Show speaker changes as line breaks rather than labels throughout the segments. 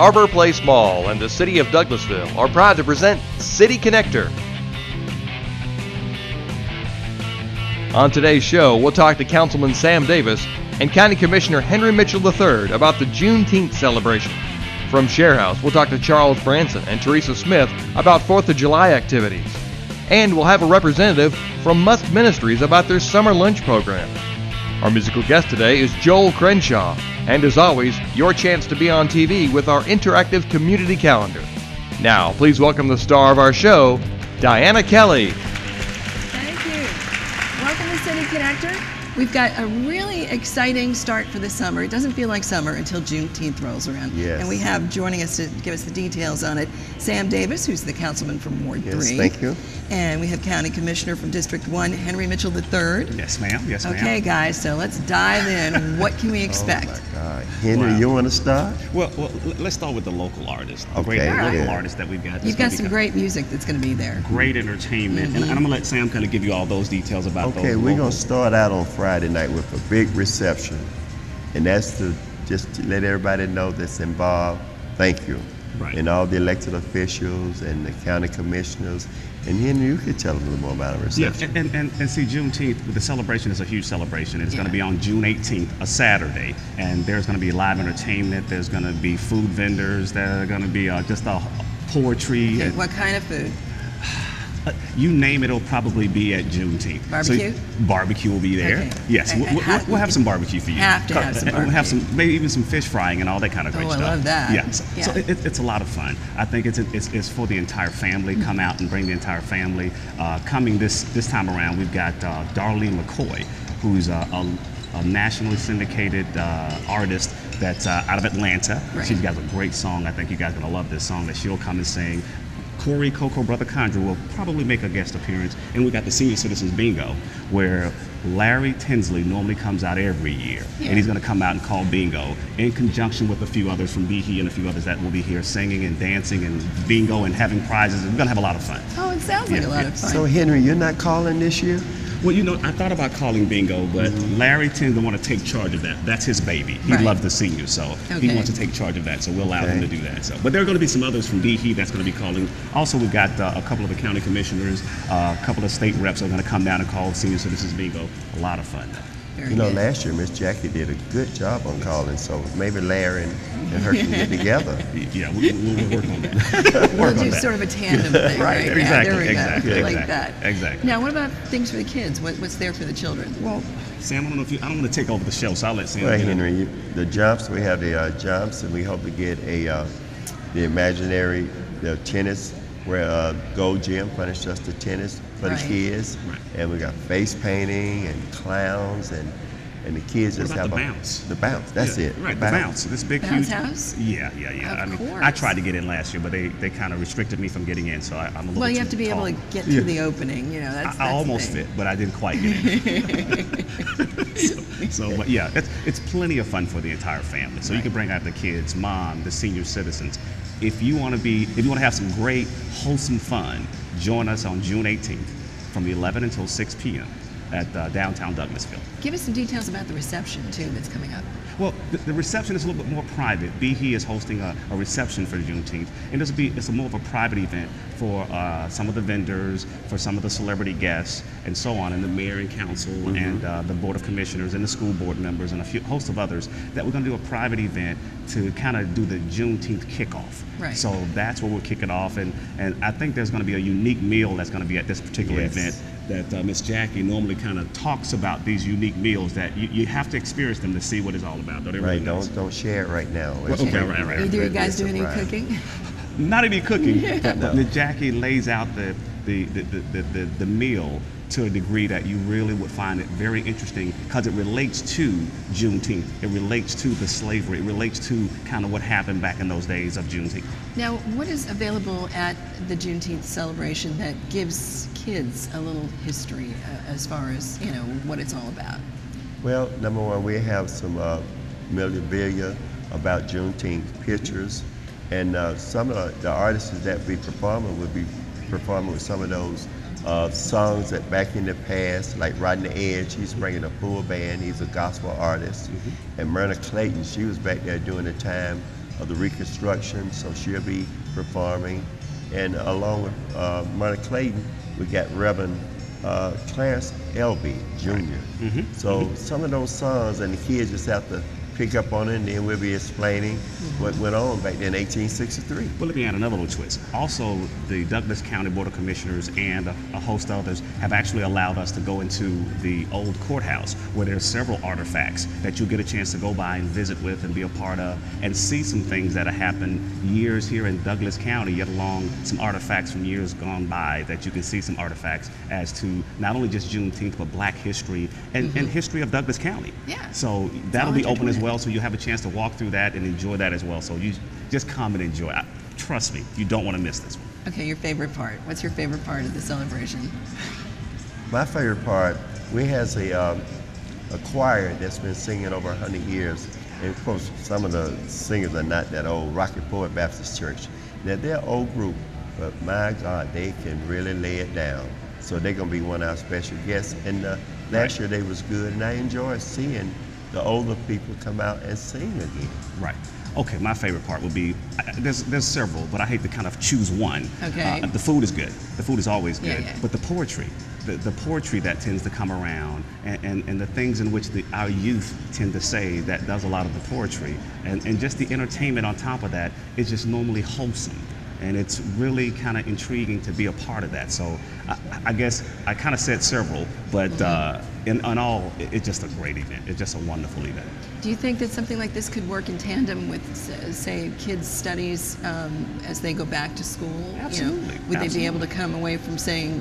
Arbor Place Mall and the City of Douglasville are proud to present City Connector. On today's show, we'll talk to Councilman Sam Davis and County Commissioner Henry Mitchell III about the Juneteenth celebration. From ShareHouse, we'll talk to Charles Branson and Teresa Smith about 4th of July activities. And we'll have a representative from Musk Ministries about their summer lunch program. Our musical guest today is Joel Cruickshanks, and as always, your chance to be on TV with our interactive community calendar. Now, please welcome the star of our show, Diana Kelly.
Thank you. Welcome to City Connector. We've got a really exciting start for the summer. It doesn't feel like summer until Juneteenth rolls around.
Yes.
And we have joining us to give us the details on it, Sam Davis, who's the councilman from Ward 3.
Yes, thank you.
And we have County Commissioner from District 1, Henry Mitchell III.
Yes, ma'am. Yes, ma'am.
Okay, guys, so let's dive in. What can we expect?
Oh my God. Henry,
Wow.
you want to start?
Well, let's start with the local artist. The
Okay,
great local
yeah.
artist that we've got.
You've got some great music that's going to be there.
Great entertainment. And I'm going to let Sam kind of give you all those details about
Okay,
those
we're going
local-
to start out on Friday night with a big reception. And that's to just to let everybody know that's involved. Thank you.
Right.
And all the elected officials and the county commissioners. And Henry, you could tell them a little more about the
Yeah,
reception.
and see, Juneteenth, the celebration is a huge celebration. It's going
Yeah.
to be on June 18th, a Saturday, and there's going to be live entertainment. There's going to be food vendors. There's going to be just a poetry.
Okay,
and,
what kind of food?
you name it, it'll probably be at Juneteenth.
Barbecue?
So, barbecue will be there.
Okay.
Yes, we'll have some barbecue for you.
Have to have some
And we'll have
barbecue.
some, maybe even some fish frying and all that kind of great
Oh, I
stuff.
love that.
Yeah, so,
Yeah.
so it's a lot of fun. I think it's for the entire family. Come out and bring the entire family. Coming this time around, we've got Darlene McCoy, who's a nationally syndicated artist that's out of Atlanta.
Right.
She's got a great song. I think you guys are gonna love this song that she'll come and sing. Corey Coco Brother Condra will probably make a guest appearance, and we got the Senior Citizens Bingo, where Larry Tinsley normally comes out every year,
Yeah.
and he's going to come out and call bingo in conjunction with a few others from BHE and a few others that will be here singing and dancing and bingo and having prizes. We're going to have a lot of fun.
Oh, it sounds like
Yeah,
a lot
yeah.
of fun.
So Henry, you're not calling this year?
Well, you know, I thought about calling bingo, but Larry tends to want to take charge of that. That's his baby. He
Right.
loves the seniors, so
Okay.
he wants to take charge of that. So we'll allow him
Okay.
to do that. So, but there are going to be some others from BHE that's going to be calling. Also, we've got a couple of the county commissioners, a couple of state reps are going to come down and call Senior Citizens Bingo. A lot of fun.
Very
You know,
good.
last year Miss Jackie did a good job on calling, so maybe Larry and her can get together.
Yeah, we'll work on that.
We'll do sort of a tandem thing, right? Yeah,
Exactly,
there we
exactly,
go. I like
exactly,
that.
exactly.
Now, what about things for the kids? What's there for the children?
Well, Sam, I don't know if I don't want to take over the show, so I'll let Sam.
Well,
get in.
Henry, the jumps, we have the jumps, and we hope to get the imaginary tennis, where Gold Gym furnished us the tennis for
Right.
the kids.
Right.
And we got face painting and clowns, and the kids
What
just
about
have
the
a
bounce?
The bounce, that's
Yeah,
it.
Right, the bounce. This big,
Bounce
huge
house?
Yeah.
Of
I mean,
course.
I tried to get in last year, but they kind of restricted me from getting in, so I'm a little.
Well, you
too
have to be able
tall.
to get through the opening. You know, that's
I
the
almost
thing.
fit, but I didn't quite get in. so, but yeah, it's plenty of fun for the entire family. So you
Right.
can bring out the kids, mom, the senior citizens. If you want to have some great, wholesome fun, join us on June 18th from 11 until 6 p.m. at downtown Douglasville.
Give us some details about the reception too that's coming up.
Well, the reception is a little bit more private. BHE is hosting a reception for Juneteenth, and it's more of a private event for some of the vendors, for some of the celebrity guests, and so on, and the mayor and council, and the board of commissioners, and the school board members, and a host of others. That we're going to do a private event to kind of do the Juneteenth kickoff.
Right.
So that's where we'll kick it off, and I think there's going to be a unique meal that's going to be at this particular
Yes.
event. That Miss Jackie normally kind of talks about these unique meals that you have to experience them to see what it's all about. Though they're
Right,
really nice.
don't share it right now. It's
okay,
great.
right.
Either you guys do any
Surprise.
cooking?
Not any cooking, but
No.
Miss Jackie lays out the meal to a degree that you really would find it very interesting because it relates to Juneteenth. It relates to the slavery. It relates to kind of what happened back in those days of Juneteenth.
Now, what is available at the Juneteenth celebration that gives kids a little history as far as, you know, what it's all about?
Well, number one, we have some memorabilia about Juneteenth, pictures, and some of the artists that be performing will be performing with some of those songs that back in the past, like Rodney Edge, he's bringing a full band, he's a gospel artist. And Myrna Clayton, she was back there during the time of the Reconstruction, so she'll be performing. And along with Marta Clayton, we got Reverend Clarence Elby Jr. So some of those songs, and the kids just have to pick up on it, and then we'll be explaining what went on back then in 1863.
Well, let me add another little twist. Also, the Douglas County Board of Commissioners and a host of others have actually allowed us to go into the old courthouse, where there's several artifacts that you'll get a chance to go by and visit with and be a part of, and see some things that have happened years here in Douglas County, yet along some artifacts from years gone by, that you can see some artifacts as to not only just Juneteenth, but Black history and history of Douglas County.
Yeah.
So that'll be open as well, so you'll have a chance to walk through that and enjoy that as well. So you just come and enjoy. Trust me, you don't want to miss this one.
Okay, your favorite part. What's your favorite part of the celebration?
My favorite part, we has a choir that's been singing over 100 years. And of course, some of the singers are not that old. Rocky Point Baptist Church. Now, they're an old group, but my God, they can really lay it down. So they're going to be one of our special guests. And last year they was good, and I enjoyed seeing the older people come out and sing again.
Right. Okay, my favorite part would be, there's several, but I hate to kind of choose one.
Okay.
The food is good. The food is always good.
Yeah.
But the poetry, the poetry that tends to come around, and the things in which our youth tend to say that does a lot of the poetry, and just the entertainment on top of that is just normally wholesome. And it's really kind of intriguing to be a part of that. So I guess I kind of said several, but in all, it's just a great event. It's just a wonderful event.
Do you think that something like this could work in tandem with, say, kids' studies as they go back to school?
Absolutely.
Would they be able to come away from say,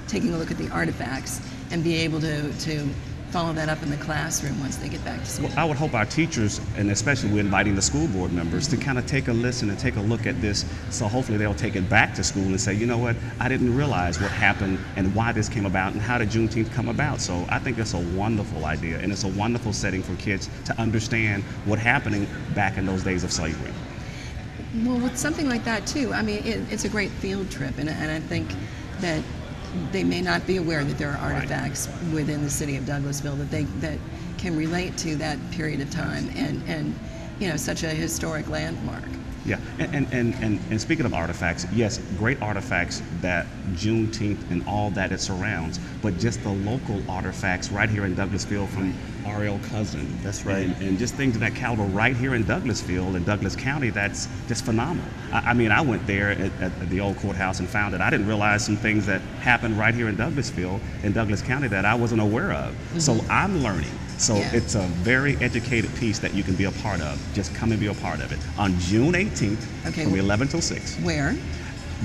taking a look at the artifacts and be able to follow that up in the classroom once they get back to school?
Well, I would hope our teachers, and especially we're inviting the school board members, to kind of take a listen and take a look at this, so hopefully they'll take it back to school and say, you know what, I didn't realize what happened and why this came about and how did Juneteenth come about. So I think it's a wonderful idea, and it's a wonderful setting for kids to understand what happened back in those days of slavery.
Well, with something like that too, I mean, it's a great field trip, and I think that they may not be aware that there are artifacts within the city of Douglasville that can relate to that period of time and such a historic landmark.
Yeah, and speaking of artifacts, yes, great artifacts that Juneteenth and all that it surrounds, but just the local artifacts right here in Douglasville from R.L. Cousin.
That's right.
And just things of that caliber right here in Douglasville and Douglas County, that's just phenomenal. I mean, I went there at the old courthouse and found that I didn't realize some things that happened right here in Douglasville and Douglas County that I wasn't aware of. So I'm learning. So it's a very educated piece that you can be a part of. Just come and be a part of it. On June 18th, from 11 till 6.
Where?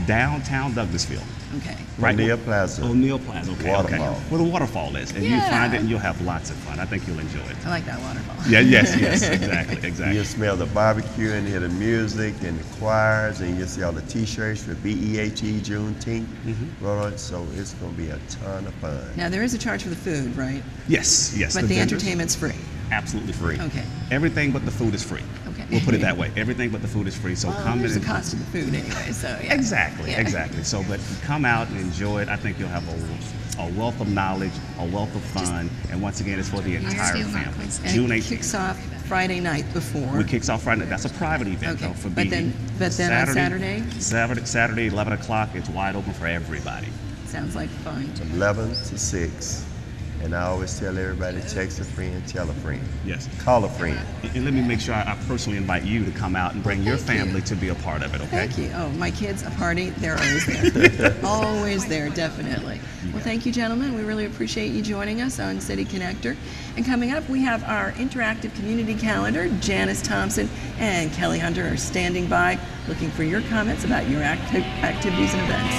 Downtown Douglasville.
Okay.
Right. O'Neill Plaza.
O'Neill Plaza, okay.
Waterfall.
Okay. Where the waterfall is. And you find it and you'll have lots of fun. I think you'll enjoy it.
I like that waterfall.
Yeah, yes, exactly.
You'll smell the barbecue and hear the music and the choirs, and you'll see all the t-shirts for BEHE Juneteenth. So it's going to be a ton of fun.
Now, there is a charge for the food, right?
Yes.
But the entertainment's free.
Absolutely free.
Okay.
Everything but the food is free.
Okay.
We'll put it that way. Everything but the food is free. So come in.
There's the cost of the food anyway, so yeah.
Exactly. So, but come out and enjoy it. I think you'll have a wealth of knowledge, a wealth of fun, and once again, it's for the entire family.
And
June 18th.
it kicks off Friday night before.
We kicks off Friday night. That's a private event, though, for
but then on Saturday?
Saturday, 11 o'clock, it's wide open for everybody.
Sounds like fun.
11 to 6. And I always tell everybody, text a friend, tell a friend.
Yes.
Call a friend.
And let me make sure I personally invite you to come out and bring your family to be a part of it, okay?
Thank you. Oh, my kids, a party, they're always there. Always there, definitely. Well, thank you, gentlemen. We really appreciate you joining us on City Connector. And coming up, we have our interactive community calendar. Janice Thompson and Kelly Hunter are standing by, looking for your comments about your activities and events.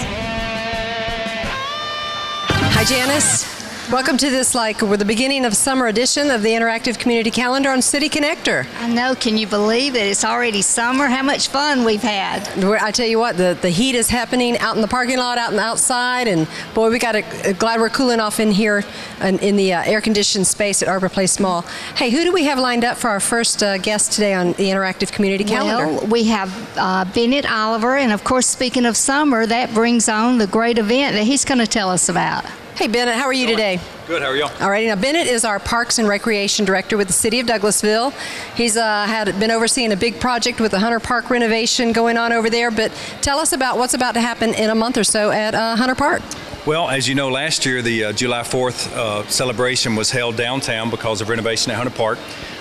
Hi, Janice. Welcome to this, we're the beginning of summer edition of the Interactive Community Calendar on City Connector.
I know, can you believe it? It's already summer. How much fun we've had.
I tell you what, the heat is happening out in the parking lot, out and outside, and boy, we got glad we're cooling off in here in the air-conditioned space at Arbor Place Mall. Hey, who do we have lined up for our first guest today on the Interactive Community Calendar?
Well, we have Bennett Oliver, and of course, speaking of summer, that brings on the great event that he's going to tell us about.
Hey, Bennett, how are you today?
Good, how are y'all?
All right, now Bennett is our Parks and Recreation Director with the City of Douglasville. He's been overseeing a big project with the Hunter Park renovation going on over there, but tell us about what's about to happen in a month or so at Hunter Park.
Well, as you know, last year the July 4th celebration was held downtown because of renovation at Hunter Park.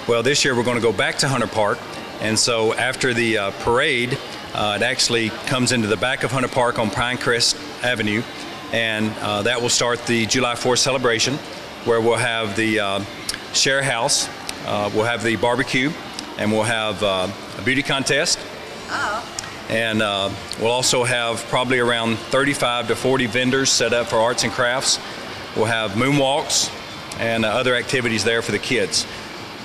Well, this year we're going to go back to Hunter Park, and so after the parade, it actually comes into the back of Hunter Park on Pinecrest Avenue, and that will start the July 4th celebration, where we'll have the ShareHouse, we'll have the barbecue, and we'll have a beauty contest. And we'll also have probably around 35 to 40 vendors set up for arts and crafts. We'll have moonwalks and other activities there for the kids.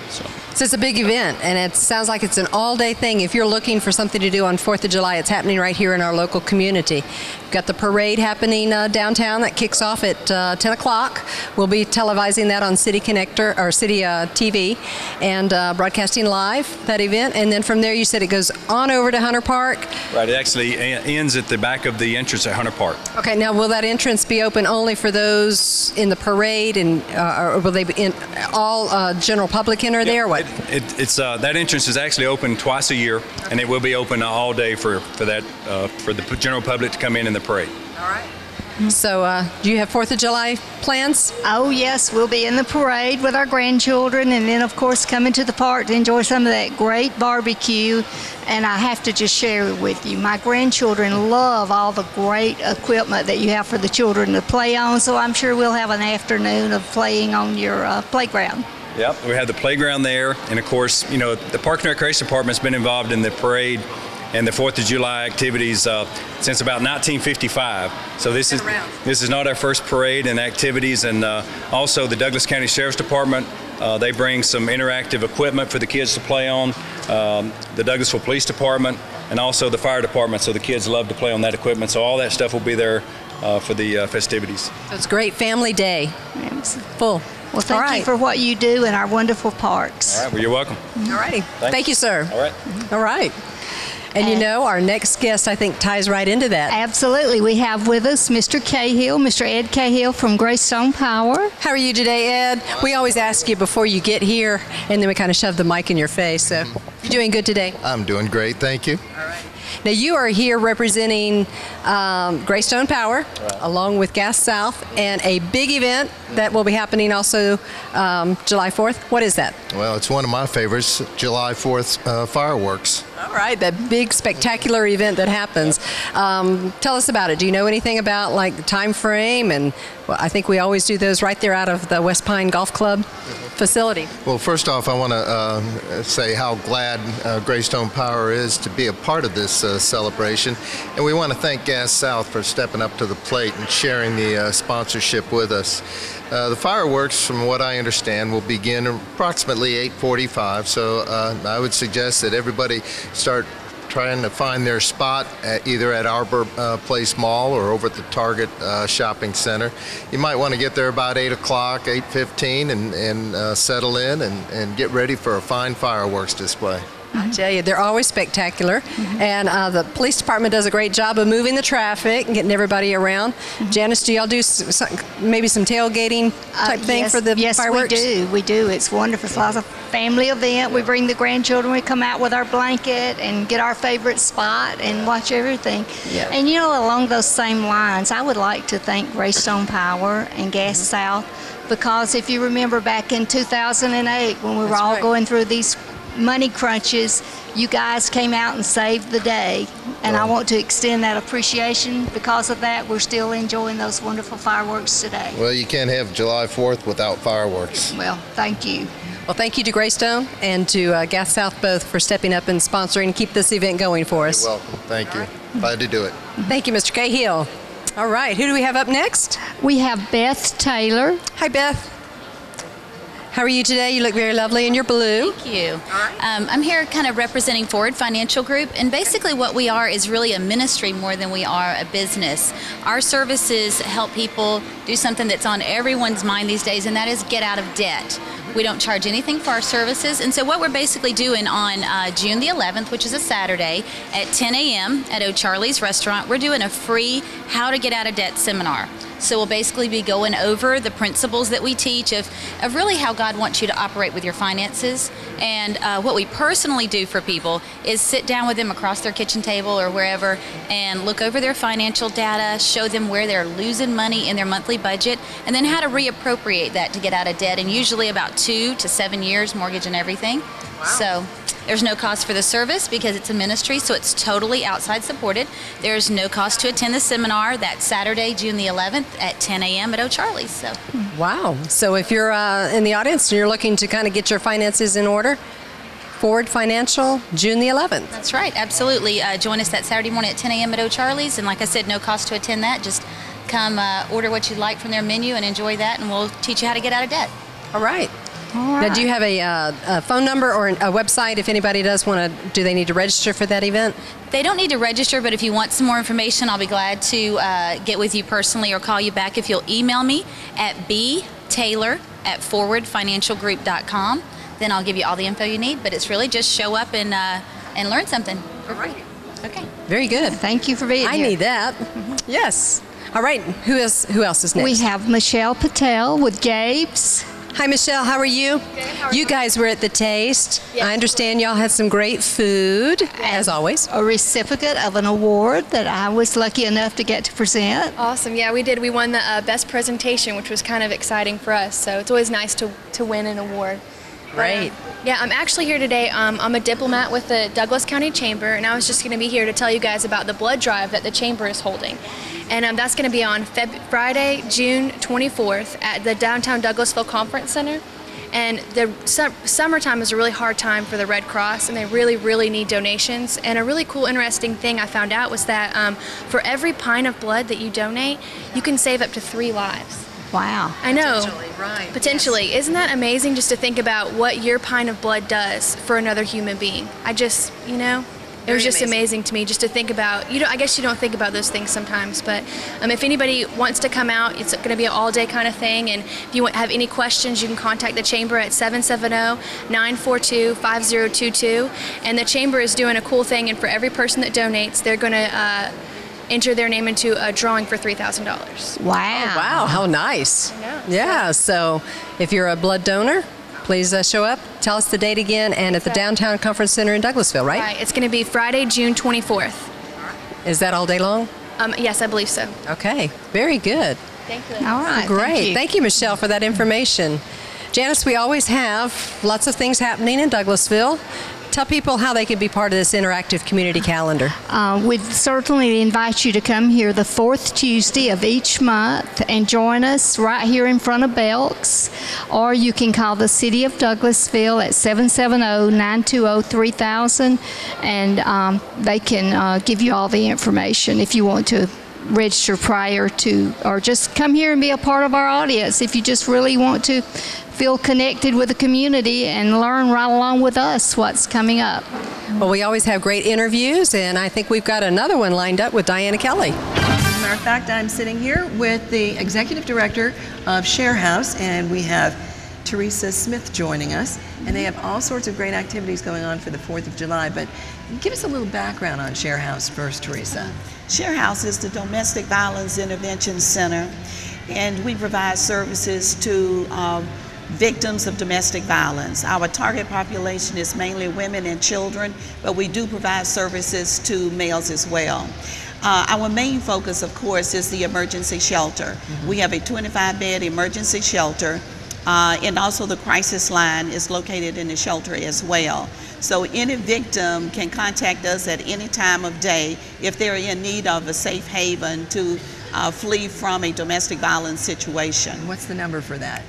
So it's a big event, and it sounds like it's an all-day thing. If you're looking for something to do on 4th of July, it's happening right here in our local community. We've got the parade happening downtown that kicks off at 10 o'clock. We'll be televising that on City Connector or City TV and broadcasting live that event. And then from there, you said it goes on over to Hunter Park.
Right, it actually ends at the back of the entrance at Hunter Park.
Okay, now will that entrance be open only for those in the parade, and or will they be in all general public enter there? Or what?
It's that entrance is actually open twice a year, and it will be open all day for the general public to come in the parade.
All right. So, do you have 4th of July plans?
Oh, yes, we'll be in the parade with our grandchildren, and then, of course, coming to the park to enjoy some of that great barbecue. And I have to just share it with you. My grandchildren love all the great equipment that you have for the children to play on, so I'm sure we'll have an afternoon of playing on your playground.
Yep, we have the playground there, and of course, you know, the Park and Recreation Department's been involved in the parade and the 4th of July activities since about 1955. So this is not our first parade and activities, and also the Douglas County Sheriff's Department, they bring some interactive equipment for the kids to play on, the Douglasville Police Department, and also the fire department, so the kids love to play on that equipment. So all that stuff will be there for the festivities.
So it's a great family day. Full.
Well, thank you for what you do in our wonderful parks.
All right, well, you're welcome.
All righty. Thank you, sir.
All right.
All right. And you know, our next guest, I think, ties right into that.
Absolutely. We have with us Mr. Cahill, Mr. Ed Cahill from Greystone Power.
How are you today, Ed? We always ask you before you get here, and then we kind of shove the mic in your face. So, you doing good today?
I'm doing great, thank you.
All right. Now, you are here representing Greystone Power, along with Gas South, and a big event that will be happening also July 4th. What is that?
Well, it's one of my favorites, July 4th fireworks.
All right, that big spectacular event that happens. Tell us about it. Do you know anything about like the time frame? And well, I think we always do those right there out of the West Pine Golf Club facility.
Well, first off, I want to say how glad Greystone Power is to be a part of this celebration. And we want to thank Gas South for stepping up to the plate and sharing the sponsorship with us. The fireworks, from what I understand, will begin approximately 8:45, so I would suggest that everybody start trying to find their spot either at Arbor Place Mall or over at the Target Shopping Center. You might want to get there about 8 o'clock, 8:15, and settle in and get ready for a fine fireworks display.
I tell you, they're always spectacular. And the police department does a great job of moving the traffic and getting everybody around. Janice, do y'all do maybe some tailgating type thing for the fireworks?
Yes, we do. It's wonderful. It's like a family event. We bring the grandchildren. We come out with our blanket and get our favorite spot and watch everything.
Yeah.
And you know, along those same lines, I would like to thank Greystone Power and Gas South, because if you remember back in 2008 when we were all going through these money crunches, you guys came out and saved the day, and I want to extend that appreciation. Because of that, we're still enjoying those wonderful fireworks today.
Well, you can't have July 4th without fireworks.
Well, thank you.
Well, thank you to Greystone and to Gas South both for stepping up and sponsoring and keep this event going for us.
You're welcome. Thank you. Glad to do it.
Thank you, Mr. Cahill. All right, who do we have up next?
We have Beth Taylor.
Hi, Beth. How are you today? You look very lovely in your blue.
Thank you. I'm here kind of representing Forward Financial Group, and basically what we are is really a ministry more than we are a business. Our services help people do something that's on everyone's mind these days, and that is get out of debt. We don't charge anything for our services, and so what we're basically doing on June the 11th, which is a Saturday, at 10 a.m. at O'Charlie's Restaurant, we're doing a free How to Get Out of Debt seminar. So we'll basically be going over the principles that we teach of really how God wants you to operate with your finances. And what we personally do for people is sit down with them across their kitchen table or wherever and look over their financial data, show them where they're losing money in their monthly budget, and then how to reappropriate that to get out of debt in usually about 2 to 7 years, mortgage and everything. Wow. So there's no cost for the service because it's a ministry, so it's totally outside supported. There's no cost to attend the seminar. That's Saturday, June the 11th at 10 a.m. at O'Charlie's. So.
Wow. So if you're in the audience and you're looking to kind of get your finances in order, Forward Financial, June the 11th.
That's right. Absolutely. Join us that Saturday morning at 10 a.m. at O'Charlie's. And like I said, no cost to attend that. Just come order what you'd like from their menu and enjoy that, and we'll teach you how to get out of debt.
All right. Now, do you have a phone number or a website if anybody does want to, do they need to register for that event?
They don't need to register, but if you want some more information, I'll be glad to get with you personally or call you back if you'll email me at btaylor@forwardfinancialgroup.com. Then I'll give you all the info you need, but it's really just show up and learn something.
All right.
Okay.
Very good.
Thank you for being here.
I need that. Yes. All right. Who else is next?
We have Michelle Patel with Gabe's.
Hi, Michelle. How are you?
Good. How are
you guys were at the Taste.
Yes.
I understand y'all had some great food, as always.
A recipient of an award that I was lucky enough to get to present.
Awesome. Yeah, we did. We won the best presentation, which was kind of exciting for us. So it's always nice to win an award.
Great.
Yeah, I'm actually here today. I'm a diplomat with the Douglas County Chamber, and I was just going to be here to tell you guys about the blood drive that the Chamber is holding. And that's going to be on Friday, June 24th at the downtown Douglasville Conference Center. And the summertime is a really hard time for the Red Cross, and they really, really need donations. And a really cool, interesting thing I found out was that for every pint of blood that you donate, you can save up to 3 lives.
Wow.
I know.
Potentially, right.
Potentially. Yes. Isn't that amazing just to think about what your pint of blood does for another human being? I just, it was just amazing to me just to think about, I guess you don't think about those things sometimes, but if anybody wants to come out, it's going to be an all-day kind of thing, and if you have any questions, you can contact the Chamber at 770-942-5022, and the Chamber is doing a cool thing, and for every person that donates, they're going to enter their name into a drawing for $3,000.
Wow.
Oh, wow, how nice.
I know.
Yeah, so if you're a blood donor, please show up. Tell us the date again, and at the Downtown Conference Center in Douglasville, right?
Right, it's going to be Friday, June 24th.
Is that all day long?
Yes, I believe so.
Okay, very good.
Thank you.
All right.
Great. Thank you, Michelle, for that information. Janice, we always have lots of things happening in Douglasville. Tell people how they can be part of this interactive community calendar.
We'd certainly invite you to come here the 4th Tuesday of each month and join us right here in front of Belk's. Or you can call the City of Douglasville at 770-920-3000, and they can give you all the information if you want to register prior to, or just come here and be a part of our audience if you just really want to feel connected with the community and learn right along with us what's coming up.
Well, we always have great interviews, and I think we've got another one lined up with Diana Kelly.
As a matter of fact, I'm sitting here with the Executive Director of ShareHouse, and we have Teresa Smith joining us, and they have all sorts of great activities going on for the 4th of July, but give us a little background on ShareHouse first, Teresa.
ShareHouse is the Domestic Violence Intervention Center, and we provide services to victims of domestic violence. Our target population is mainly women and children, but we do provide services to males as well. Our main focus, of course, is the emergency shelter. We have a 25-bed emergency shelter, and also the crisis line is located in the shelter as well. So any victim can contact us at any time of day if they're in need of a safe haven to flee from a domestic violence situation.
What's the number for that?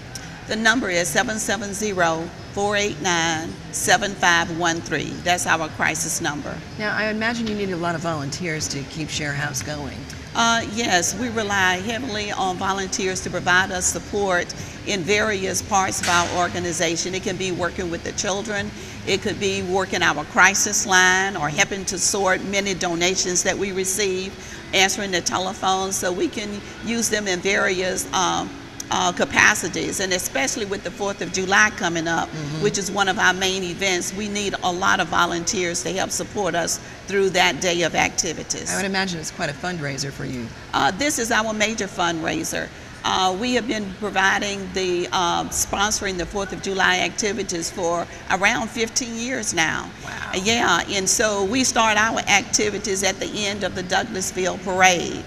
The number is 770-489-7513. That's our crisis number.
Now, I imagine you need a lot of volunteers to keep ShareHouse going.
Yes, we rely heavily on volunteers to provide us support in various parts of our organization. It can be working with the children, it could be working our crisis line, or helping to sort many donations that we receive, answering the telephone, so we can use them in various capacities, and especially with the 4th of July coming up, which is one of our main events, we need a lot of volunteers to help support us through that day of activities.
I would imagine it's quite a fundraiser for you.
This is our major fundraiser. We have been providing the sponsoring the 4th of July activities for around 15 years now.
Wow.
Yeah, and so we start our activities at the end of the Douglasville parade.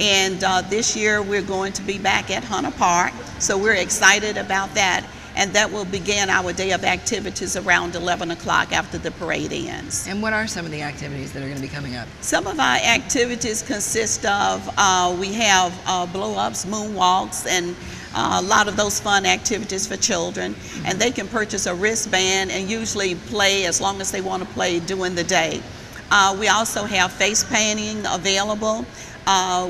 And this year we're going to be back at Hunter Park, so we're excited about that. And that will begin our day of activities around 11 o'clock after the parade ends.
And what are some of the activities that are going to be coming up?
Some of our activities consist of, we have blow-ups, moonwalks, and a lot of those fun activities for children. And they can purchase a wristband and usually play as long as they want to play during the day. We also have face painting available.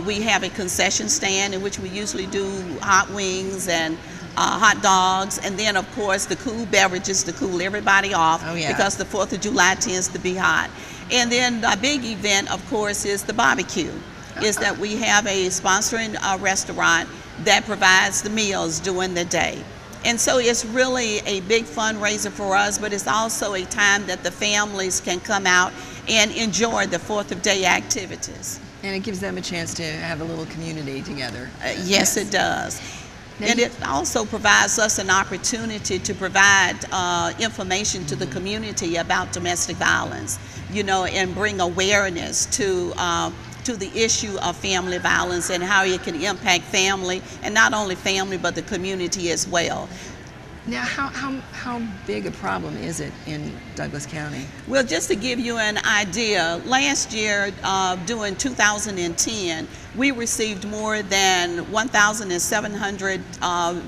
We have a concession stand in which we usually do hot wings and hot dogs, and then of course the cool beverages to cool everybody off, because the 4th of July tends to be hot. And then a big event, of course, is the barbecue. Is that we have a sponsoring restaurant that provides the meals during the day. And so it's really a big fundraiser for us, but it's also a time that the families can come out and enjoy the 4th of Day activities.
And it gives them a chance to have a little community together.
Yes, it does. And it also provides us an opportunity to provide information to the community about domestic violence, you know, and bring awareness to the issue of family violence and how it can impact family, and not only family but the community as well.
Now, how big a problem is it in Douglas County?
Well, just to give you an idea, last year, during 2010, we received more than 1,700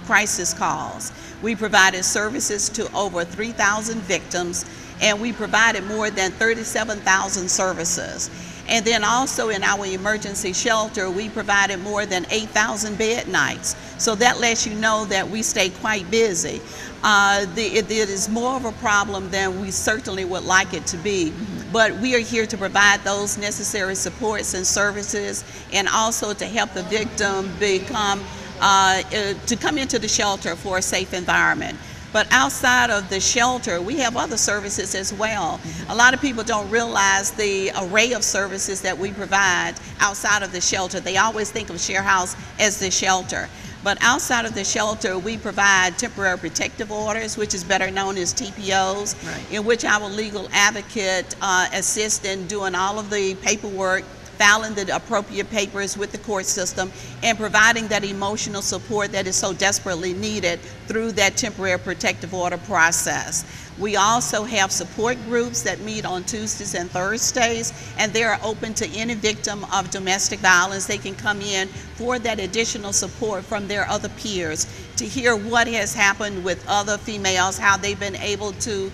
crisis calls. We provided services to over 3,000 victims, and we provided more than 37,000 services. And then also in our emergency shelter, we provided more than 8,000 bed nights. So that lets you know that we stay quite busy. It is more of a problem than we certainly would like it to be. But we are here to provide those necessary supports and services, and also to help the victim to come into the shelter for a safe environment. But outside of the shelter, we have other services as well. A lot of people don't realize the array of services that we provide outside of the shelter. They always think of ShareHouse as the shelter. But outside of the shelter, we provide temporary protective orders, which is better known as TPOs, in which our legal advocate assists in doing all of the paperwork, filing the appropriate papers with the court system, and providing that emotional support that is so desperately needed through that temporary protective order process. We also have support groups that meet on Tuesdays and Thursdays, and they are open to any victim of domestic violence. They can come in for that additional support from their other peers to hear what has happened with other females, how they've been able to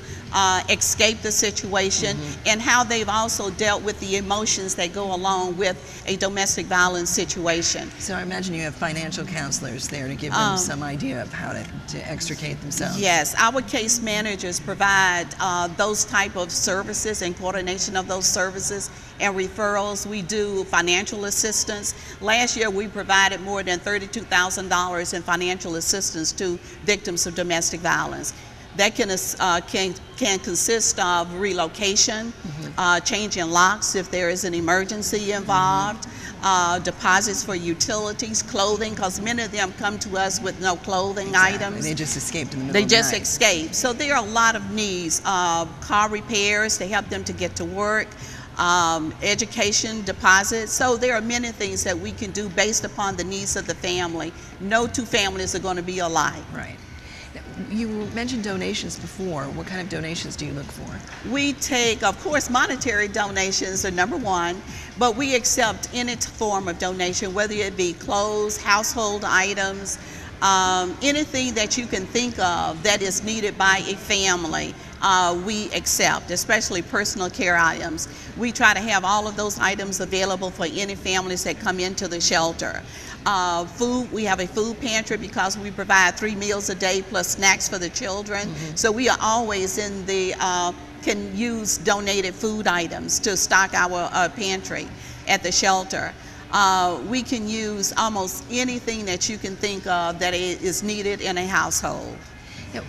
escape the situation, and how they've also dealt with the emotions that go along with a domestic violence situation.
So I imagine you have financial counselors there to give them some idea of how to extricate themselves.
Yes, our case managers provide those type of services and coordination of those services and referrals. We do financial assistance. Last year we provided more than $32,000 in financial assistance to victims of domestic violence. That can consist of relocation, changing locks if there is an emergency involved, deposits for utilities, clothing, because many of them come to us with no clothing items.
They just escaped in the middle
They
of the
just
night.
escaped. So there are a lot of needs. Car repairs to help them to get to work, education, deposits. So there are many things that we can do based upon the needs of the family. No two families are going to be alike.
Right. You mentioned donations before. What kind of donations do you look for?
We take, of course, monetary donations are number one, but we accept any form of donation, whether it be clothes, household items, anything that you can think of that is needed by a family. We accept, especially personal care items. We try to have all of those items available for any families that come into the shelter. Food, we have a food pantry because we provide 3 meals a day plus snacks for the children. So we are always in the, can use donated food items to stock our pantry at the shelter. We can use almost anything that you can think of that is needed in a household.
Yeah.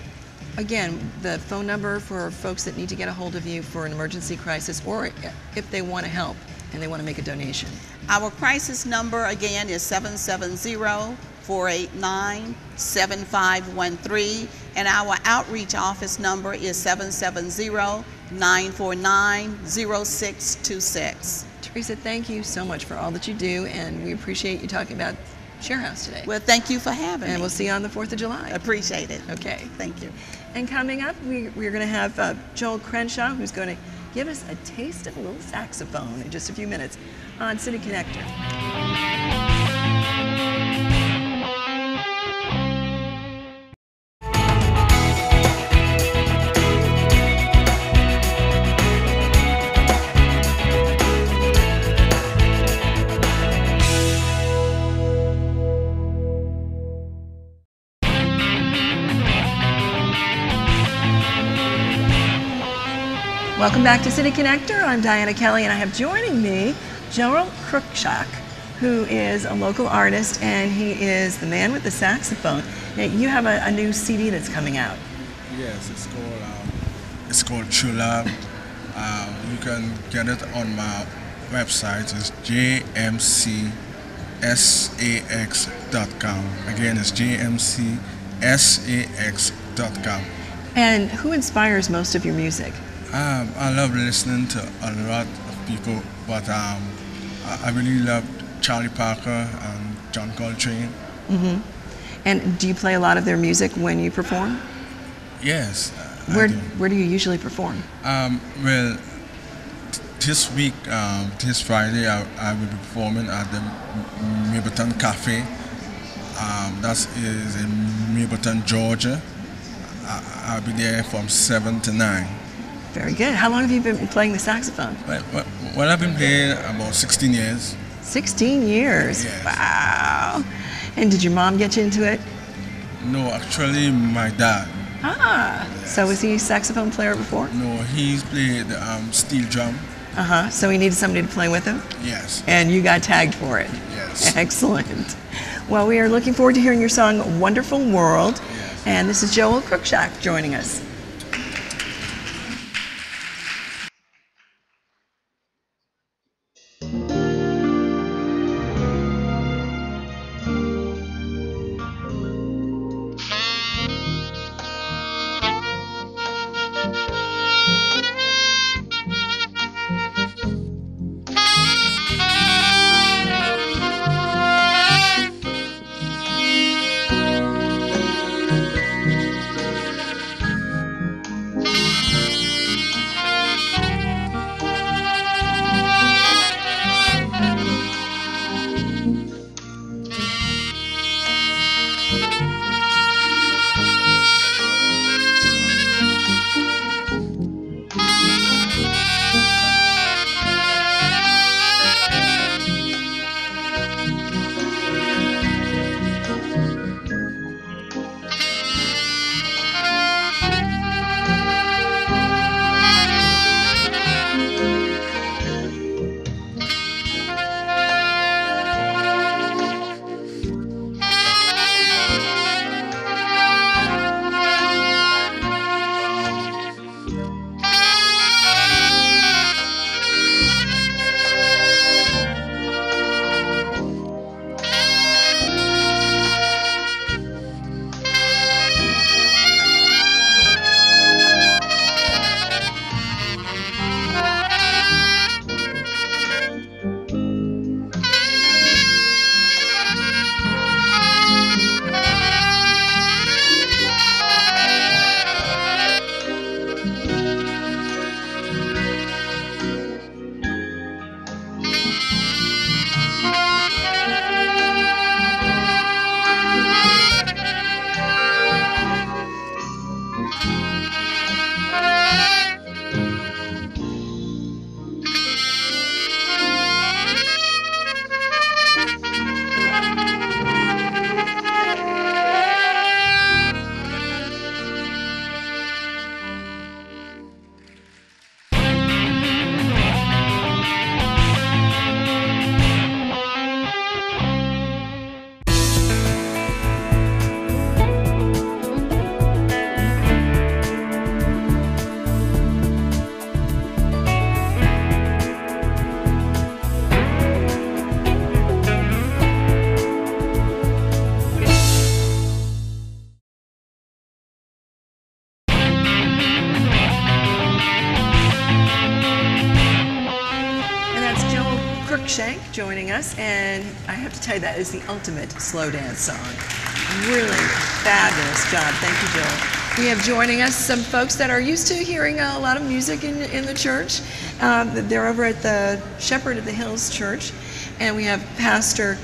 Again, the phone number for folks that need to get a hold of you for an emergency crisis, or if they want to help and they want to make a donation.
Our crisis number again is 770-489-7513, and our outreach office number is 770-949-0626.
Teresa, thank you so much for all that you do, and we appreciate you talking about ShareHouse today.
Well, thank you for having me.
And we'll see you on the 4th of July.
Appreciate it.
Okay.
Thank you.
And coming up, we're going to have Joel Cruickshanks, who's going to give us a taste of a little saxophone in just a few minutes on City Connector. Welcome back to City Connector. I'm Diana Kelly, and I have joining me Joel Cruickshanks, who is a local artist, and he is the man with the saxophone. Now, you have a new CD that's coming out.
Yes, it's called True Love. You can get it on my website. It's jmcsax.com. Again, it's jmcsax.com.
And who inspires most of your music?
I love listening to a lot of people, but I really love Charlie Parker and John Coltrane.
Mm-hmm. And do you play a lot of their music when you perform?
Yes.
Where do you usually perform?
Well, this week, this Friday, I will be performing at the Mapleton Cafe. That is in Mapleton, Georgia. I'll be there from 7 to 9.
Very good. How long have you been playing the saxophone?
Well, I've been playing about 16 years.
16 years?
Yes.
Wow. And did your mom get you into it?
No, actually, my dad.
Ah. Yes. So was he a saxophone player before?
No, he's played steel drum.
Uh-huh. So he needed somebody to play with him?
Yes.
And you got tagged for it?
Yes.
Excellent. Well, we are looking forward to hearing your song, Wonderful World.
Yes.
And this is Joel Cruickshanks joining us. Cruickshanks joining us, and I have to tell you, that is the ultimate slow dance song. Really fabulous job. Thank you, Joel. We have joining us some folks that are used to hearing a lot of music in the church. They're over at the Shepherd of the Hills Church, and we have Pastor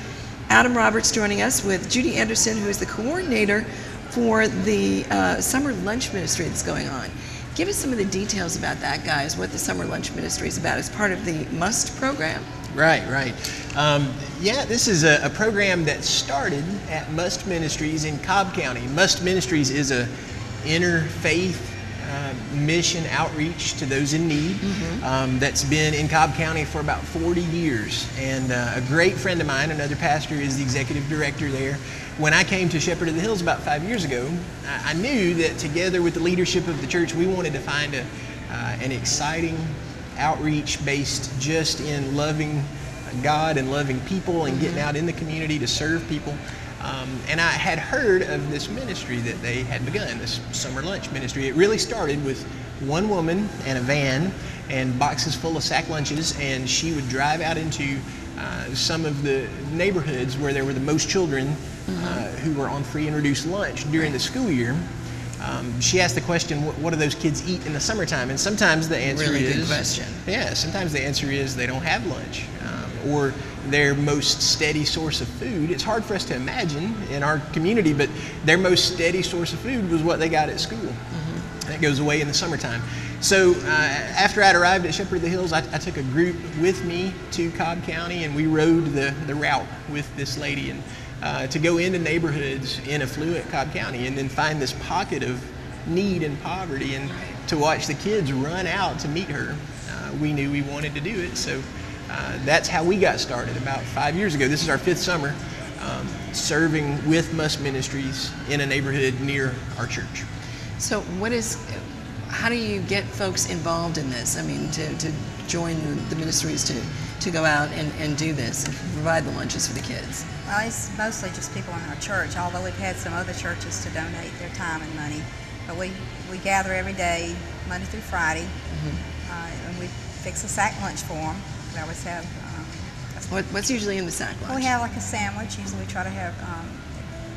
Adam Roberts joining us with Judy Anderson, who is the coordinator for the summer lunch ministry that's going on. Give us some of the details about that, guys, what the summer lunch ministry is about as part of the MUST program.
Right. Yeah, this is a program that started at MUST Ministries in Cobb County. MUST Ministries is a interfaith mission outreach to those in need that's been in Cobb County for about 40 years. And a great friend of mine, another pastor, is the executive director there. When I came to Shepherd of the Hills about 5 years ago, I knew that together with the leadership of the church, we wanted to find an exciting outreach based just in loving God and loving people and getting out in the community to serve people. And I had heard of this ministry that they had begun, this summer lunch ministry. It really started with one woman and a van and boxes full of sack lunches, and she would drive out into some of the neighborhoods where there were the most children who were on free and reduced lunch during the school year. She asked the question, what do those kids eat in the summertime? And sometimes the answer
really
is...
Good question.
Yeah, sometimes the answer is they don't have lunch. Or their most steady source of food. It's hard for us to imagine in our community, but their most steady source of food was what they got at school. That goes away in the summertime. So after I'd arrived at Shepherd of the Hills, I took a group with me to Cobb County, and we rode the route with this lady and to go into neighborhoods in affluent Cobb County and then find this pocket of need and poverty, and to watch the kids run out to meet her. We knew we wanted to do it, so that's how we got started about 5 years ago. This is our 5th summer serving with MUST Ministries in a neighborhood near our church.
So how do you get folks involved in this? I mean, to join the ministries to go out and do this and provide the lunches for the kids?
Well, it's mostly just people in our church, although we've had some other churches to donate their time and money. But we gather every day, Monday through Friday, and we fix a sack lunch for them. We always have...
What's usually in the sack lunch?
We have like a sandwich. Usually we try to have,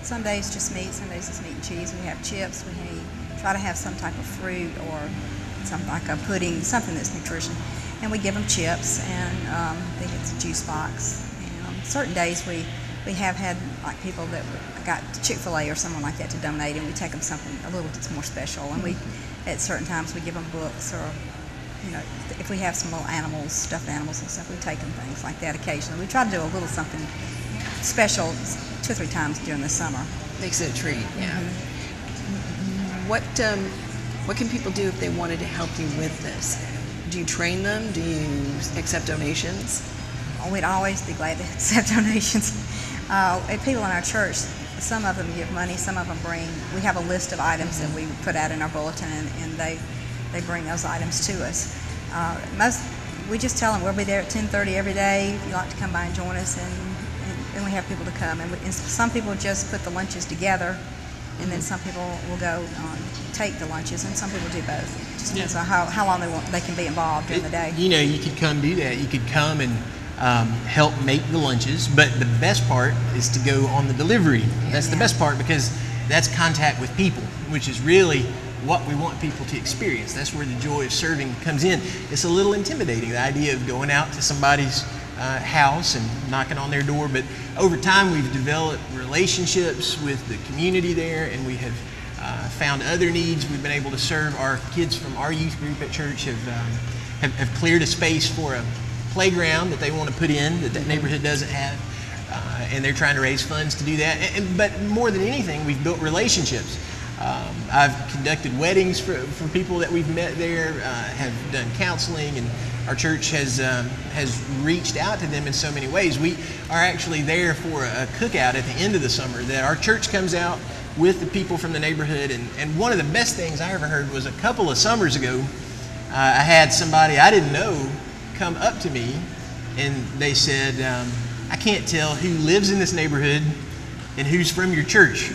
some days just meat, some days it's meat and cheese. We have chips. We try to have some type of fruit or something like a pudding, something that's nutrition. And we give them chips, and I think it's a juice box. And on certain days we have had like people that got Chick-fil-A or someone like that to donate, and we take them something a little bit more special. And we, at certain times, we give them books, or if we have some little animals, stuffed animals and stuff, we take them things like that occasionally. We try to do a little something special 2 or 3 times during the summer.
Makes it a treat, yeah. What can people do if they wanted to help you with this? Do you train them? Do you accept donations?
Oh, we'd always be glad to accept donations. People in our church, some of them give money, some of them bring. We have a list of items that we put out in our bulletin, and they bring those items to us. We just tell them we'll be there at 10:30 every day if you'd like to come by and join us, and we have people to come. And some people just put the lunches together, and then some people will go take the lunches, and some people do both. It just depends on how long they can be involved during the day.
You could come do that. You could come and help make the lunches, but the best part is to go on the delivery. That's the best part, because that's contact with people, which is really what we want people to experience. That's where the joy of serving comes in. It's a little intimidating, the idea of going out to somebody's house and knocking on their door, but over time we've developed relationships with the community there, and we have found other needs. We've been able to serve our kids from our youth group at church, have cleared a space for a playground that they want to put in that neighborhood doesn't have, and they're trying to raise funds to do that. But more than anything, we've built relationships. I've conducted weddings for people that we've met there, have done counseling, and our church has reached out to them in so many ways. We are actually there for a cookout at the end of the summer that our church comes out with the people from the neighborhood. And one of the best things I ever heard was a couple of summers ago, I had somebody I didn't know come up to me, and they said, I can't tell who lives in this neighborhood and who's from your church.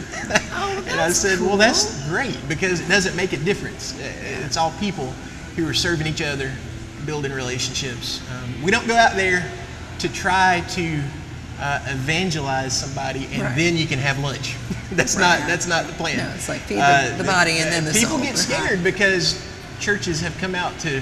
And I said, well, that's great, because it doesn't make a difference. It's all people who are serving each other, building relationships. We don't go out there to try to evangelize somebody, and then you can have lunch. That's not the plan.
No, it's like feed the body and then the soul.
People get scared because churches have come out to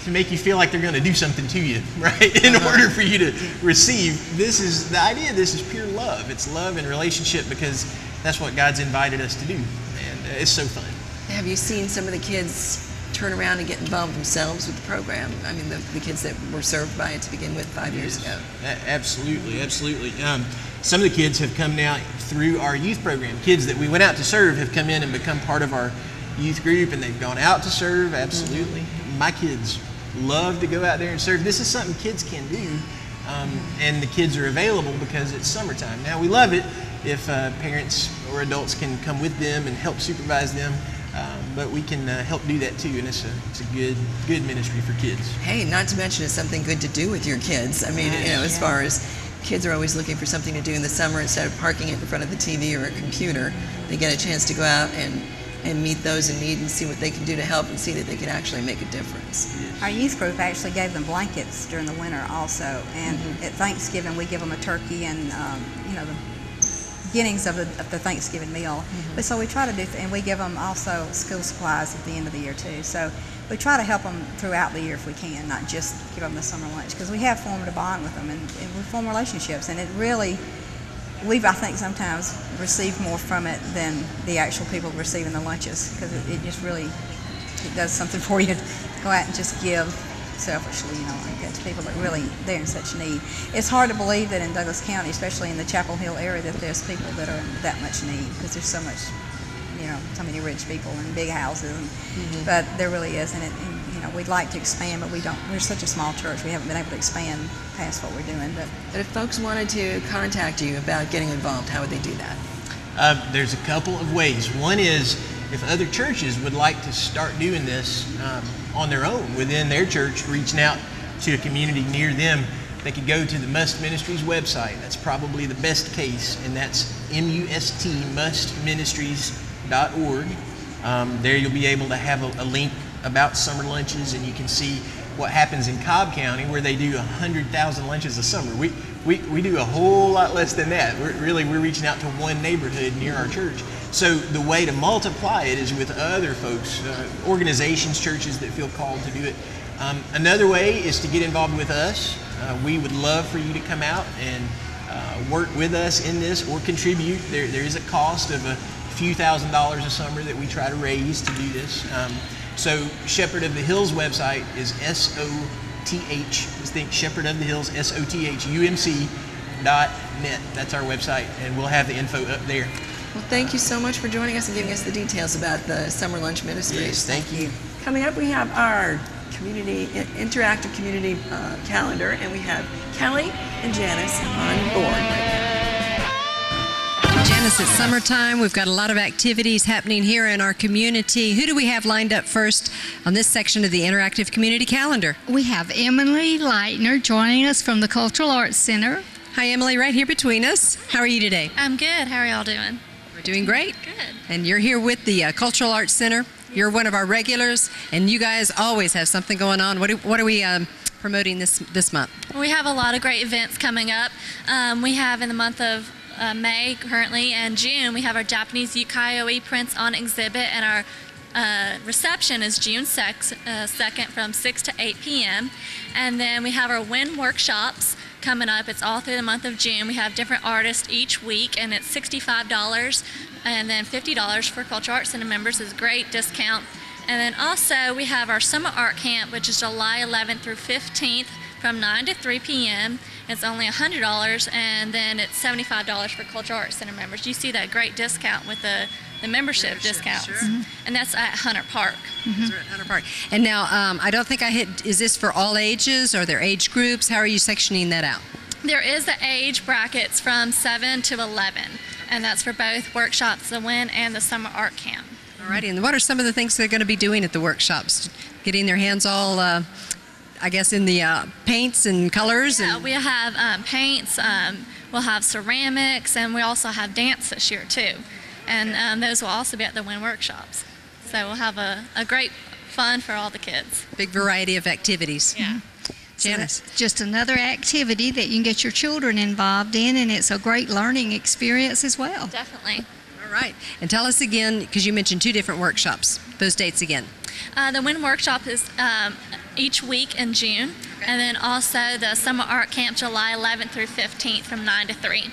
make you feel like they're going to do something to you, right? In order for you to receive. This is the idea. This is pure love. It's love and relationship, because that's what God's invited us to do, and it's so fun.
Have you seen some of the kids turn around and get involved themselves with the program? I mean, the kids that were served by it to begin with 5 years ago.
Absolutely, absolutely. Some of the kids have come now through our youth program. Kids that we went out to serve have come in and become part of our youth group, and they've gone out to serve. Absolutely. My kids love to go out there and serve. This is something kids can do, and the kids are available because it's summertime. Now, we love it if parents or adults can come with them and help supervise them, but we can help do that too, and it's a good ministry for kids.
Hey, not to mention it's something good to do with your kids. I mean, as far as kids are always looking for something to do in the summer, instead of parking it in front of the TV or a computer, they get a chance to go out and meet those in need and see what they can do to help and see that they can actually make a difference.
Our youth group actually gave them blankets during the winter also, and at Thanksgiving we give them a turkey and the beginnings of the Thanksgiving meal. But so we try to do, and we give them also school supplies at the end of the year too. So we try to help them throughout the year if we can, not just give them the summer lunch, because we have formed a bond with them and we form relationships, and it really, I think sometimes received more from it than the actual people receiving the lunches, because it just really, it does something for you to go out and just give selfishly, like that to people that really, they're in such need. It's hard to believe that in Douglas County, especially in the Chapel Hill area, that there's people that are in that much need, because there's so much, so many rich people and big houses, but there really is, and we'd like to expand, but we don't. We're such a small church, we haven't been able to expand past what we're doing.
But if folks wanted to contact you about getting involved, how would they do that?
There's a couple of ways. One is, if other churches would like to start doing this on their own within their church, reaching out to a community near them, they could go to the Must Ministries website. That's probably the best case, and that's mustministries.org. There you'll be able to have a link about summer lunches, and you can see what happens in Cobb County, where they do 100,000 lunches a summer. We do a whole lot less than that. We're reaching out to one neighborhood near our church. So the way to multiply it is with other folks, organizations, churches that feel called to do it. Another way is to get involved with us. We would love for you to come out and work with us in this or contribute. There is a cost of a few $1,000s a summer that we try to raise to do this. So Shepherd of the Hills website is SOTH. Just think Shepherd of the Hills, SOTHUMC.net. That's our website, and we'll have the info up there.
Well, thank you so much for joining us and giving us the details about the Summer Lunch Ministries.
Yes, thank you.
Coming up, we have our interactive community calendar, and we have Kelly and Janice on board right now.
Janice, it's summertime. We've got a lot of activities happening here in our community. Who do we have lined up first on this section of the interactive community calendar?
We have Emily Leitner joining us from the Cultural Arts Center.
Hi, Emily, right here between us. How are you today?
I'm good. How are y'all doing?
We're doing great.
Good.
And you're here with the Cultural Arts Center. You're one of our regulars, and you guys always have something going on. What are we promoting this month?
We have a lot of great events coming up. We have in the month of May currently, and June we have our Japanese ukiyo-e prints on exhibit, and our reception is June 2nd from 6 to 8 p.m. And then we have our WIN workshops coming up. It's all through the month of June. We have different artists each week, and it's $65, and then $50 for Cultural Arts Center members is a great discount. And then also we have our Summer Art Camp, which is July 11th through 15th from 9 to 3 p.m. It's only $100, and then it's $75 for Cultural Arts Center members. You see that great discount with the membership discounts.
Sure.
And that's at Hunter Park.
Those are at Hunter Park. And now, I don't think is this for all ages? Are there age groups? How are you sectioning that out?
There is the age brackets from 7 to 11, and that's for both workshops, the WIN and the Summer Art Camp.
All righty, and what are some of the things they're going to be doing at the workshops? Getting their hands all, I guess, in the paints and colors?
Yeah, we have paints, we'll have ceramics, and we also have dance this year too. And those will also be at the WIN workshops. So we'll have a great fun for all the kids.
Big variety of activities.
Yeah.
Janice.
Just another activity that you can get your children involved in, and it's a great learning experience as well.
Definitely.
All right. And tell us again, because you mentioned 2 different workshops, those dates again.
The WIN workshop is each week in June, and then also the Summer Art Camp July 11th through 15th from 9 to 3.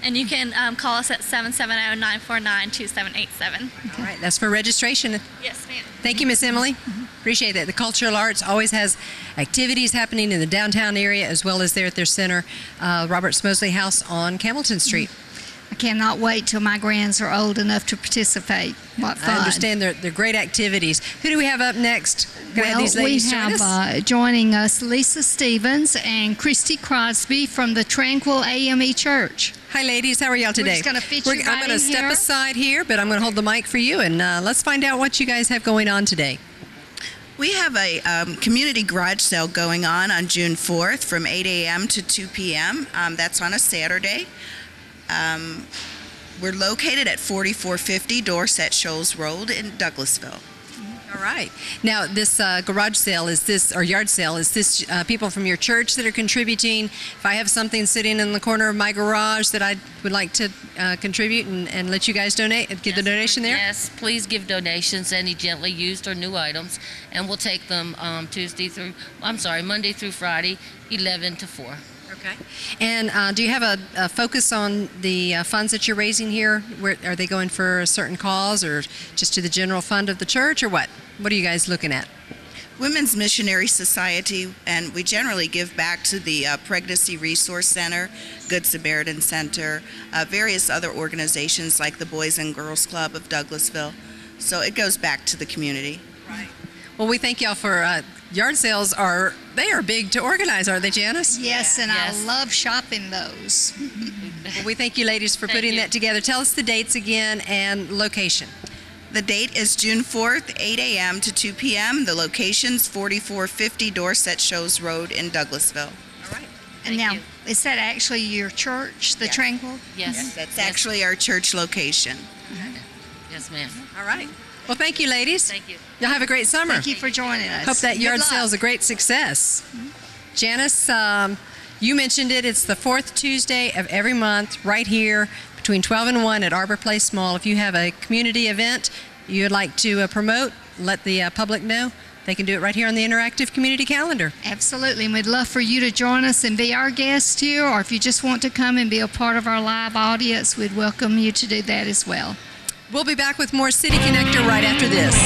And you can call us at 770-949-2787.
All right, that's for registration.
Yes, ma'am.
Thank you, Miss Emily. Appreciate that. The Cultural Arts always has activities happening in the downtown area as well as there at their center, Robert Smosley House on Camilton Street.
I cannot wait till my grands are old enough to participate. What fun.
I understand they're great activities. Who do we have up next?
Well, we have joining us Lisa Stevens and Christy Crosby from the Tranquil AME Church.
Hi, ladies. How are y'all today?
We're just going to fit you right in here.
I'm going to step aside here, but I'm going to hold the mic for you, and let's find out what you guys have going on today.
We have a community garage sale going on June 4th from 8 a.m. to 2 p.m. That's on a Saturday. We're located at 4450 Dorset Shoals Road in Douglasville.
All right. Now, this garage sale, or yard sale, is this people from your church that are contributing? If I have something sitting in the corner of my garage that I would like to contribute and let you guys donate, give the donation there?
Yes, please give donations, any gently used or new items, and we'll take them Monday through Friday, 11 to 4.
Okay. And do you have a focus on the funds that you're raising here? Are they going for a certain cause or just to the general fund of the church, or what? What are you guys looking at?
Women's Missionary Society, and we generally give back to the Pregnancy Resource Center, Good Samaritan Center, various other organizations like the Boys and Girls Club of Douglasville. So it goes back to the community.
Right. Well, we thank y'all for yard sales. They are big to organize, aren't they, Janice?
Yes, and I love shopping those.
Well, we thank you, ladies, for putting that together. Tell us the dates again and location.
The date is June 4th, 8 a.m. to 2 p.m. The location's 4450 Dorset Shoals Road in Douglasville.
All right.
And now, is that actually your church, the Tranquil?
Yes.
That's actually our church location.
Yes, ma'am.
All right. Well, thank you, ladies.
Thank you.
Y'all have a great summer.
Thank you for joining us.
Hope that yard sale is a great success. Janice, you mentioned it. It's the 4th Tuesday of every month right here between 12 and 1 at Arbor Place Mall. If you have a community event you would like to promote, let the public know. They can do it right here on the interactive community calendar.
Absolutely, and we'd love for you to join us and be our guest here, or if you just want to come and be a part of our live audience, we'd welcome you to do that as well.
We'll be back with more City Connector right after this.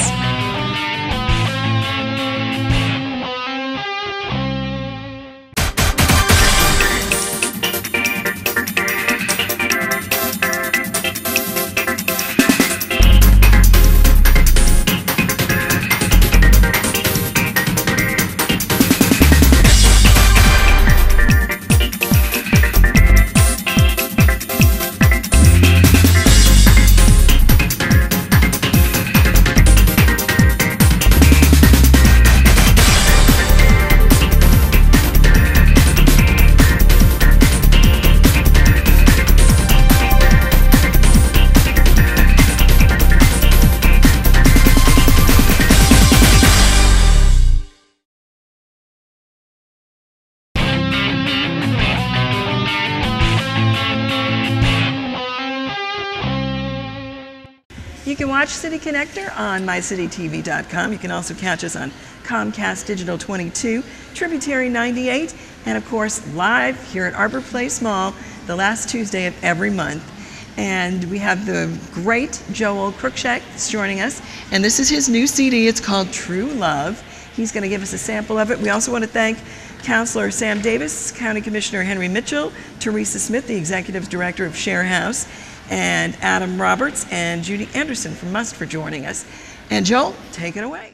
You can watch City Connector on mycitytv.com. You can also catch us on Comcast Digital 22, Tributary 98, and of course live here at Arbor Place Mall the last Tuesday of every month. And we have the great Joel Cruickshanks joining us, and this is his new CD. It's called True Love. He's going to give us a sample of it. We also want to thank Councilor Sam Davis, County Commissioner Henry Mitchell, Teresa Smith, the Executive Director of ShareHouse, and Adam Roberts and Judy Anderson from Must for joining us. And Joel, take it away.